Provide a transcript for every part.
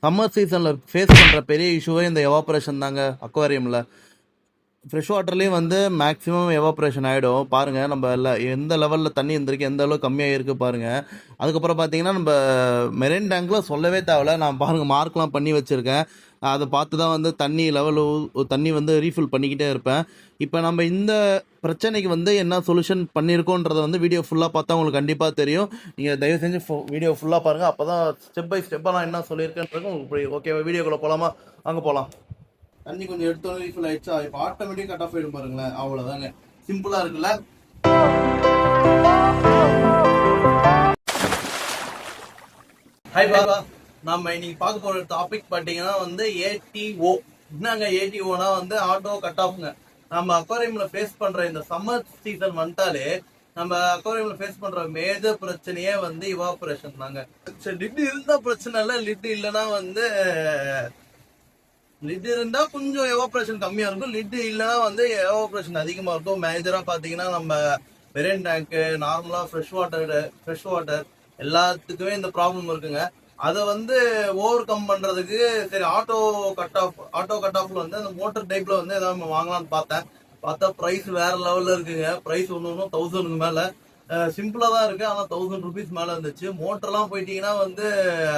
Summer சீசனில் face பண்ணுற பெரிய இஷ்யூவே இந்த எவாப்ரேஷன் தாங்க அக்வாரியமில். ஃப்ரெஷ் வாட்டர்லேயும் வந்து மேக்ஸிமம் எவாப்ரேஷன் ஆகிடும். பாருங்கள் நம்ம எந்த லெவலில் தண்ணி இருந்திருக்கு, எந்த அளவுக்கு கம்மியாக இருக்குது பாருங்கள். அதுக்கப்புறம் பார்த்தீங்கன்னா நம்ம மெரைன் டேங்கில் சொல்லவே தேவையில்ல. நான் பாருங்கள் மார்க்லாம் பண்ணி வச்சுருக்கேன். அதை பார்த்து தான் வந்து தண்ணி வந்து ரீஃபில் பண்ணிக்கிட்டே இருப்பேன். இப்போ நம்ம இந்த பிரச்சனைக்கு வந்து என்ன சொல்யூஷன் பண்ணியிருக்கோன்றதை வந்து வீடியோ ஃபுல்லாக பார்த்தா உங்களுக்கு கண்டிப்பாக தெரியும். நீங்கள் தயவு செஞ்சு வீடியோ ஃபுல்லாக பாருங்கள். அப்போ தான் ஸ்டெப் பை ஸ்டெப்பாக நான் என்ன சொல்லியிருக்கேன்றது உங்களுக்கு ஓகேவா? வீடியோக்குள்ளே போகலாமா? அங்கே போகலாம். தண்ணி கொஞ்சம் எடுத்தோன்னு ரீஃபில் ஆயிடுச்சா, இப்போ ஆட்டோமேட்டிக் கட் ஆஃப் ஆகிடும் பாருங்களேன். அவ்வளோதாங்க, சிம்பிளாக இருக்குல்ல. ஹாய் பாபா, நம்ம இன்னைக்கு பார்க்க போகிற டாபிக் பார்த்தீங்கன்னா வந்து ஏடிஓ. என்னங்க ஏடிஓனா வந்து ஆட்டோ கட் ஆஃப்ங்க. நம்ம அக்வாரியமில் ஃபேஸ் பண்ணுற இந்த சம்மர் சீசன் வந்துட்டாலே நம்ம அக்வாரியமில் ஃபேஸ் பண்ணுற மேஜர் பிரச்சனையே வந்து இவாபரேஷன் தாங்க. சரி, லிட் இருந்தால் பிரச்சனை இல்லை, லிட் இல்லைன்னா வந்து லிட் இருந்தா கொஞ்சம் எவாபரேஷன் கம்மியா இருக்கும், லிட் இல்லைன்னா வந்து எவாபரேஷன் அதிகமா இருக்கும். மேஜரா பாத்தீங்கன்னா நம்ம மெரைன் டேங்க், நார்மலா ஃப்ரெஷ் வாட்டர் எல்லாத்துக்குமே இந்த ப்ராப்ளம் இருக்குங்க. அதை வந்து ஓவர் கம் பண்றதுக்கு சரி ஆட்டோ கட் ஆஃப்ல வந்து அந்த மோட்டர் டைப்ல வந்து ஏதாவது வாங்கலாம்னு பார்த்தா பிரைஸ் வேற லெவல்ல இருக்குங்க. பிரைஸ் ஒன்று 1000க்கு மேல. சிம்பிளா தான் இருக்கு, ஆனா 1000 ருபீஸ் மேல இருந்துச்சு. மோட்டர்லாம் போயிட்டீங்கன்னா வந்து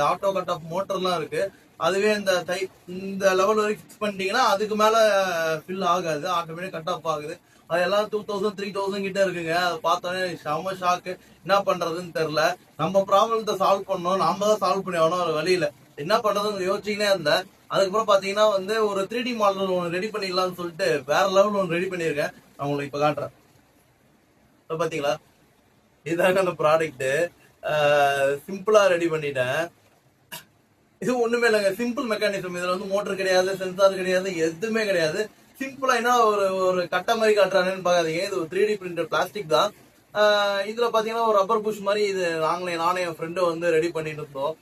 ஆட்டோ கட் ஆஃப் மோட்டர்லாம் இருக்கு. அதுவே இந்த லெவல் வரைக்கும் ஃபிக்ஸ் பண்ணிட்டீங்கன்னா அதுக்கு மேல ஃபில் ஆகாது, ஆட்டோமேட்டிக் கட் ஆஃப் ஆகுது. அது எல்லாம் 2000 3000 கிட்ட இருக்குங்க. அதை பார்த்தோன்னே செம ஷாக்கு. என்ன பண்றதுன்னு தெரியல. நம்ம ப்ராப்ளத்தை சால்வ் பண்ணோம், நாம தான் சால்வ் பண்ணி ஆகணும். ஒரு வழியில என்ன பண்றதுன்னு யோசிச்சுக்கினே இருந்தேன். அதுக்கப்புறம் பாத்தீங்கன்னா வந்து ஒரு 3D மாடல் ஒன்று ரெடி பண்ணிடலாம்னு சொல்லிட்டு வேற லெவல் ஒன்று ரெடி பண்ணியிருக்கேன். நான் உங்களுக்கு இப்ப காட்டுறேன். இப்போ பாத்தீங்களா, இதுதாங்க அந்த ப்ராடக்ட். சிம்பிளா ரெடி பண்ணிட்டேன். இது ஒண்ணுமே இல்லைங்க, சிம்பிள் மெக்கானிசம். இதுல வந்து மோட்டர் கிடையாது, சென்சார் கிடையாது, எதுவுமே கிடையாது. சிம்பிளா என்ன ஒரு கட்டை மாதிரி காட்டுறாங்கன்னு பாக்காதீங்க. இது ஒரு 3D பிரிண்டர் பிளாஸ்டிக் தான். இதுல பாத்தீங்கன்னா ஒரு ரப்பர் புஷ் மாதிரி இது நானே என் ஃப்ரெண்டு வந்து ரெடி பண்ணிட்டு இருந்தோம்.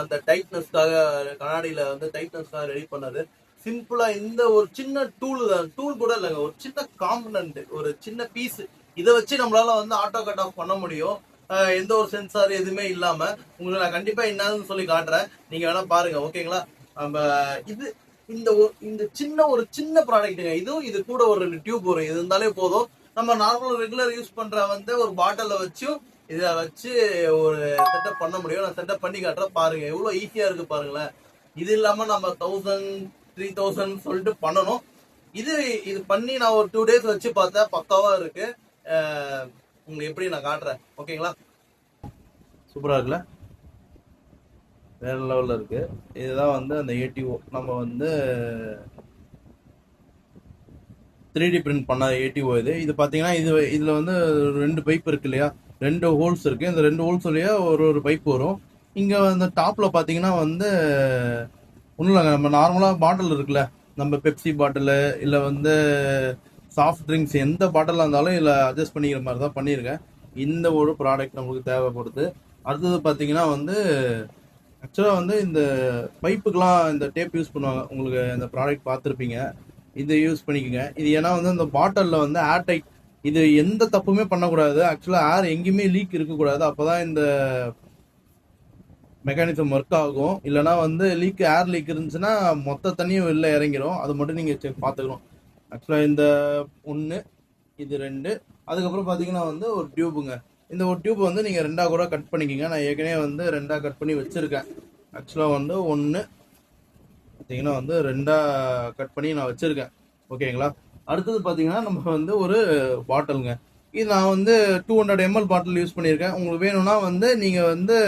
அந்த டைட்னஸ்க்காக, கண்ணாடியில வந்து டைட்னஸ்க்காக ரெடி பண்ணது. சிம்பிளா இந்த ஒரு சின்ன டூல் தான், டூல் கூட இல்லைங்க, ஒரு சின்ன காம்பனன்ட், ஒரு சின்ன பீஸ். இதை வச்சு நம்மளால வந்து ஆட்டோ கட் ஆஃப் பண்ண முடியும். எந்த ஒரு சென்சார் எதுவுமே இல்லாம. உங்களுக்கு நான் கண்டிப்பா என்னன்னு சொல்லி காட்டுறேன், நீங்க வேணா பாருங்க, ஓகேங்களா? நம்ம இது இந்த சின்ன ப்ராடக்ட்டுங்க. இது கூட ஒரு 2 டியூப் வரும். இது இருந்தாலே போதும். நம்ம நார்மல் ரெகுலர் யூஸ் பண்ற வந்து ஒரு பாட்டில வச்சும் இதை வச்சு ஒரு செட்டப் பண்ண முடியும். நான் செட்டப் பண்ணி காட்டுறேன், பாருங்க எவ்வளவு ஈஸியா இருக்கு பாருங்களேன். இது இல்லாம நம்ம 1000 3000 சொல்லிட்டு பண்ணணும். இது பண்ணி நான் ஒரு 2 days வச்சு பார்த்தேன், பக்காவா இருக்கு. உங்களுக்கு எப்படி நான் காட்டுறேன், ஓகேங்களா? சூப்பரா இருக்குல்ல, வேற லெவல்ல இருக்கு. இதுதான் வந்து அந்த ஏடிஓ. நம்ம வந்து 3D பிரிண்ட் பண்ண ஏடிஓ இது பாத்தீங்கன்னா இதுல வந்து 2 பைப் இருக்கு இல்லையா, 2 ஹோல்ஸ் இருக்கு. இந்த 2 ஹோல்ஸ் வழியா ஒரு பைப் வரும். இங்க அந்த டாப்ல பாத்தீங்கன்னா வந்து ஒன்றும் இல்லைங்க, நம்ம நார்மலா பாட்டில் இருக்குல்ல, நம்ம பெப்சி பாட்டில் இல்லை வந்து சாஃப்ட் ட்ரிங்க்ஸ் எந்த பாட்டிலாக இருந்தாலும் இதில் அட்ஜஸ்ட் பண்ணிக்கிற மாதிரி தான் பண்ணியிருக்கேன். இந்த ஒரு ப்ராடக்ட் நம்மளுக்கு தேவைப்படுது. அடுத்தது பார்த்தீங்கன்னா வந்து ஆக்சுவலாக வந்து இந்த பைப்புக்கெலாம் இந்த டேப் யூஸ் பண்ணுவாங்க. உங்களுக்கு இந்த ப்ராடக்ட் பார்த்துருப்பீங்க, இதை யூஸ் பண்ணிக்கோங்க. இது ஏன்னா வந்து அந்த பாட்டிலில் வந்து ஏர் டைட், இது எந்த தப்புமே பண்ணக்கூடாது. ஆக்சுவலாக ஏர் எங்கேயுமே லீக் இருக்கக்கூடாது, அப்போ தான் இந்த மெக்கானிசம் ஒர்க் ஆகும். இல்லைனா வந்து ஏர் லீக் இருந்துச்சுன்னா மொத்த தண்ணியும் வெளில இறங்கிடும். அது மட்டும் நீங்கள் பார்த்துக்கணும். ஆக்சுவலாக இந்த 1, இது 2, அதுக்கப்புறம் பார்த்தீங்கன்னா வந்து ஒரு டியூபுங்க. இந்த ஒரு டியூப் வந்து நீங்கள் 2ஆக கூட கட் பண்ணிக்கிங்க. நான் ஏற்கனவே வந்து 2ஆக கட் பண்ணி வச்சுருக்கேன். ஆக்சுவலாக வந்து 1 பார்த்தீங்கன்னா வந்து 2ஆக கட் பண்ணி நான் வச்சுருக்கேன், ஓகேங்களா? அடுத்தது பார்த்தீங்கன்னா நம்ம வந்து ஒரு பாட்டிலுங்க. இது நான் வந்து 200 ml பாட்டில் யூஸ் பண்ணியிருக்கேன். உங்களுக்கு வேணும்னா வந்து நீங்கள் வந்து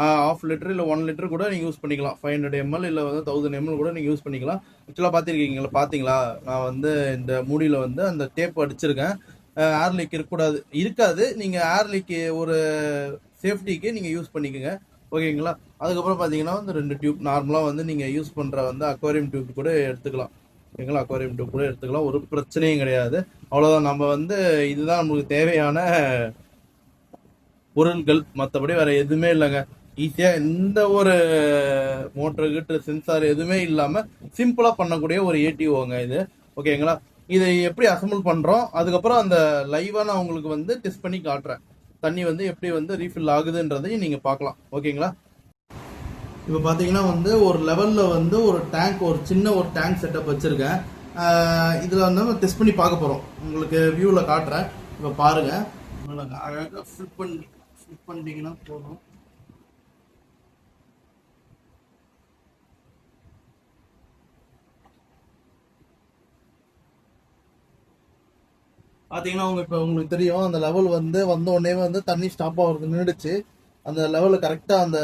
1/2 லிட்டர் இல்லை 1 லிட்டர் கூட நீங்கள் யூஸ் பண்ணிக்கலாம். 500 ml இல்லை வந்து 1000 ml கூட நீங்கள் யூஸ் பண்ணிக்கலாம். ஆக்சுவலாக பார்த்தீங்களா, நான் வந்து இந்த மூடியில் வந்து அந்த டேப் அடிச்சிருக்கேன். ஏர் லீக் இருக்காது. நீங்கள் ஏர் லீக் ஒரு சேஃப்டிக்கு நீங்கள் யூஸ் பண்ணிக்கோங்க, ஓகேங்களா? அதுக்கப்புறம் பார்த்தீங்கன்னா வந்து 2 டியூப் நார்மலாக வந்து நீங்கள் யூஸ் பண்ணுற வந்து அக்வாரியம் டியூப் கூட எடுத்துக்கலாம், ஓகேங்களா? அக்வாரியம் டியூப் கூட எடுத்துக்கலாம், ஒரு பிரச்சனையும் கிடையாது. அவ்வளோதான். நம்ம வந்து இதுதான் நமக்கு தேவையான பொருட்கள், மற்றபடி வேற எதுவுமே இல்லைங்க. ஈஸியா எந்த ஒரு மோட்டர் கிட்ட சென்சார் எதுவுமே இல்லாம சிம்பிளா பண்ணக்கூடிய ஒரு ஏடிஓங்க இது, ஓகேங்களா? இதை எப்படி அசம்பிள் பண்றோம், அதுக்கப்புறம் அந்த லைவா நான் உங்களுக்கு வந்து டெஸ்ட் பண்ணி காட்டுறேன். தண்ணி வந்து எப்படி வந்து ரீஃபில் ஆகுதுன்றதையும் நீங்க பார்க்கலாம், ஓகேங்களா? இப்போ பார்த்தீங்கன்னா வந்து ஒரு லெவலில் வந்து ஒரு டேங்க், ஒரு சின்ன ஒரு டேங்க் செட்டப் வச்சுருக்கேன். இதில் வந்து நம்ம டெஸ்ட் பண்ணி பார்க்க போகிறோம். உங்களுக்கு வியூவில் காட்டுறேன். இப்போ பாருங்கள், அழகாக ஃபில் பண்ணிட்டீங்கன்னா போதும். பார்த்தீங்கன்னா இப்போ உங்களுக்கு தெரியும், அந்த லெவல் வந்து வந்த உடனே வந்து தண்ணி ஸ்டாப் ஆகிறது நின்றுடுச்சு. அந்த லெவலில் கரெக்டாக அந்த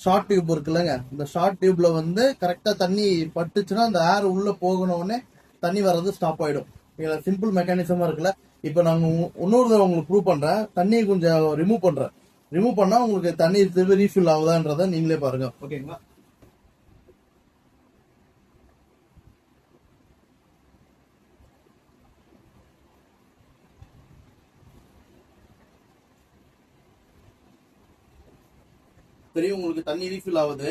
ஷார்ட் டியூப் இருக்குல்லங்க, இந்த ஷார்ட் டியூப்ல வந்து கரெக்டாக தண்ணி பட்டுச்சுன்னா அந்த ஏர் உள்ளே போகணுன்னே தண்ணி வர்றது ஸ்டாப் ஆகிடும். சிம்பிள் மெக்கானிசமாக இருக்குல்ல. இப்போ நாங்கள் இன்னொரு தடவை உங்களுக்கு ப்ரூவ் பண்ணுறேன். தண்ணியை கொஞ்சம் ரிமூவ் பண்ணுறேன். ரிமூவ் பண்ணால் உங்களுக்கு தண்ணி திரும்ப ரீஃபில் ஆகுதான்றதை நீங்களே பாருங்க. ஓகேங்களா? தெரியும் உங்களுக்கு தண்ணி ரீஃபில் ஆகுது.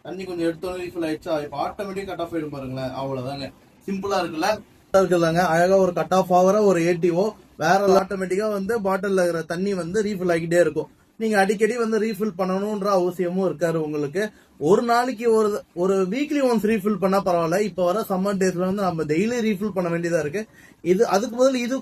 தண்ணி கொஞ்சம் எடுத்தோன்னே ரீஃபில் ஆயிடுச்சா, இப்போ ஆட்டோமேட்டிக் கட் ஆஃப் ஆயிடும் பாருங்களேன். அவ்வளோதாங்க, சிம்பிளா இருக்குல்லங்க. அழகா ஒரு கட் ஆஃப் ஆகிற ஒரு ஏடிஓ வேற ஆட்டோமேட்டிக்கா வந்து பாட்டில் இருக்கிற தண்ணி வந்து ரீஃபில் ஆகிட்டே இருக்கும். நீங்க அடிக்கடி வந்து ரீஃபில் பண்ணணும்ன்ற அவசியமும் இருக்காரு உங்களுக்கு. ஒரு நாளைக்கு ஒரு வீக்லி ஒன்ஸ் ரீஃபில் பண்ணா பரவாயில்ல. இப்போ வர சம்மர் டேஸ்ல வந்து நம்ம டெய்லி ரீஃபில் பண்ண வேண்டியதா இருக்கு. இது அதுக்கு பதில் இது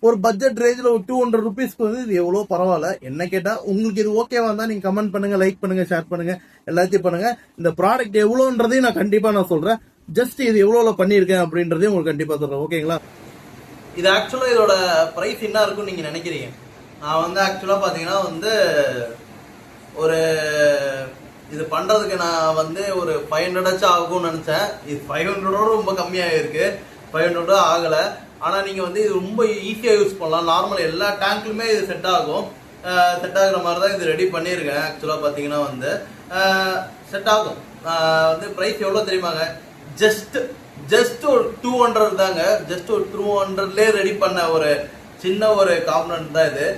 ஒரு பட்ஜெட் ரேஞ்சில் ஒரு 200 ருபீஸ்க்கு வந்து இது எவ்வளோ பரவாயில்ல. என்ன கேட்டா உங்களுக்கு இது ஓகேவா இருந்தா நீங்க கமெண்ட் பண்ணுங்க, லைக் பண்ணுங்க, ஷேர் பண்ணுங்க, எல்லாத்தையும் பண்ணுங்க. இந்த ப்ராடக்ட் எவ்வளோன்றதையும் நான் கண்டிப்பா நான் சொல்றேன். ஜஸ்ட் இது எவ்வளோ பண்ணியிருக்கேன் அப்படின்றதையும் உங்களுக்கு கண்டிப்பா சொல்றேன். ஓகேங்களா? இது ஆக்சுவலா இதோட பிரைஸ் என்ன இருக்கும்னு நீங்க நினைக்கிறீங்க? நான் வந்து ஆக்சுவலா பாத்தீங்கன்னா வந்து ஒரு இது பண்றதுக்கு நான் வந்து ஒரு 500 ஆகும்னு நினைச்சேன். இது 500 ரொம்ப கம்மியாக இருக்கு. 500 ஆகல. ஆனா நீங்க வந்து இது ரொம்ப ஈஸியா யூஸ் பண்ணலாம். நார்மல் எல்லா டேங்க்லுமே இது செட் ஆகும். செட் ஆகுற மாதிரி தான் இது ரெடி பண்ணியிருக்கேன். ஆக்சுவலா பாத்தீங்கன்னா வந்து செட் ஆகும். வந்து பிரைஸ் எவ்வளவு தெரியுமாங்க? ஜஸ்ட் ஒரு 200 தாங்க. ஜஸ்ட் ஒரு 200லே ரெடி பண்ண ஒரு சின்ன ஒரு காம்பனன்ட் தான் இது.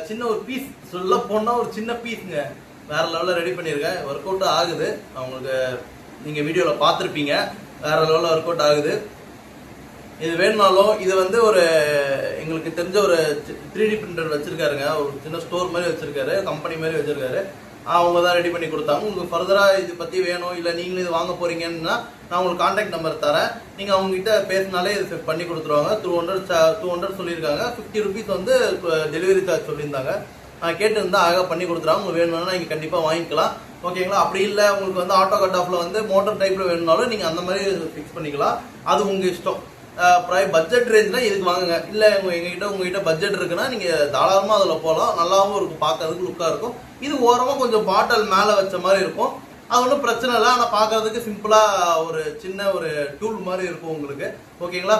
சின்ன ஒரு பீஸ், சொல்ல போனா ஒரு சின்ன பீஸ்ங்க. வேற லெவலில் ரெடி பண்ணியிருக்கேன். ஒர்க் அவுட் ஆகுது. அவங்களுக்கு நீங்க வீடியோல பார்த்துருப்பீங்க. வேற லெவலில் ஒர்க் அவுட் ஆகுது. இது வேணும்னாலும் இது வந்து ஒரு எங்களுக்கு தெரிஞ்ச ஒரு 3D பிரிண்டர் வச்சிருக்காருங்க. ஒரு சின்ன ஸ்டோர் மாதிரி வச்சிருக்காரு, கம்பெனி மாதிரி வச்சிருக்காரு. அவங்க தான் ரெடி பண்ணி கொடுத்தாங்க. உங்களுக்கு ஃபர்தரா இது பத்தி வேணும், இல்லை நீங்களும் இது வாங்க போறீங்கன்னா நான் உங்களுக்கு கான்டாக்ட் நம்பர் தரேன். நீங்க அவங்க கிட்ட பேசினாலே இது பண்ணி கொடுத்துருவாங்க. 200 சொல்லியிருக்காங்க. 50 ருபீஸ் வந்து டெலிவரி சார்ஜ் சொல்லியிருந்தாங்க. கேட்டு இருந்தால் அழகாக பண்ணி கொடுத்துருவாங்க. உங்களுக்கு வேணும்னா நீங்கள் கண்டிப்பாக வாங்கிக்கலாம். ஓகேங்களா? அப்படி இல்லை உங்களுக்கு வந்து ஆட்டோ கட் ஆஃப்ல வந்து மோட்டர் டைப்ல வேணும்னாலும் நீங்கள் அந்த மாதிரி ஃபிக்ஸ் பண்ணிக்கலாம். அது உங்கள் இஷ்டம். பட்ஜெட் ரேஞ்சில் இதுக்கு வாங்குங்க. இல்லை உங்ககிட்ட பட்ஜெட் இருக்குன்னா நீங்கள் தாராளமாக அதில் போகலாம். நல்லாவும் இருக்கும், பார்க்கறதுக்கு லுக்காக இருக்கும். இது ஓரமாக கொஞ்சம் பாட்டில் மேலே வச்ச மாதிரி இருக்கும். அது ஒன்றும் பிரச்சனை இல்லை. ஆனால் பார்க்கறதுக்கு சிம்பிளாக ஒரு சின்ன ஒரு டூல் மாதிரி இருக்கும் உங்களுக்கு. ஓகேங்களா?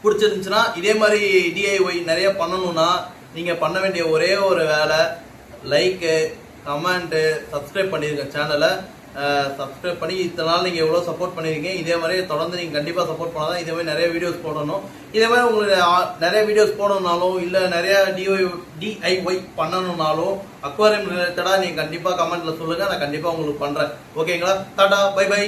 பிடிச்சிருந்துச்சுன்னா இதே மாதிரி டிஐஒய் நிறைய பண்ணணும்னா நீங்கள் பண்ண வேண்டிய ஒரே ஒரு வேலை, லைக்கு, கமெண்ட்டு, சப்ஸ்கிரைப் பண்ணிருங்க சேனலை. சப்ஸ்கிரைப் பண்ணி இத்தனை நாள் நீங்கள் எவ்வளோ சப்போர்ட் பண்ணியிருக்கீங்க. இதே மாதிரி தொடர்ந்து நீங்கள் கண்டிப்பாக சப்போர்ட் பண்ணாதான் இதே மாதிரி நிறைய வீடியோஸ் போடணும். இதே மாதிரி உங்களுக்கு நிறைய வீடியோஸ் போடணும்னாலும் இல்லை நிறைய டிஐஒய் பண்ணணும்னாலும் அக்வாரியம் ரிலேட்டடாக நீங்கள் கண்டிப்பாக கமெண்ட்டில் சொல்லுங்கள். நான் கண்டிப்பாக உங்களுக்கு பண்ணுறேன். ஓகேங்களா? Tata, bye by.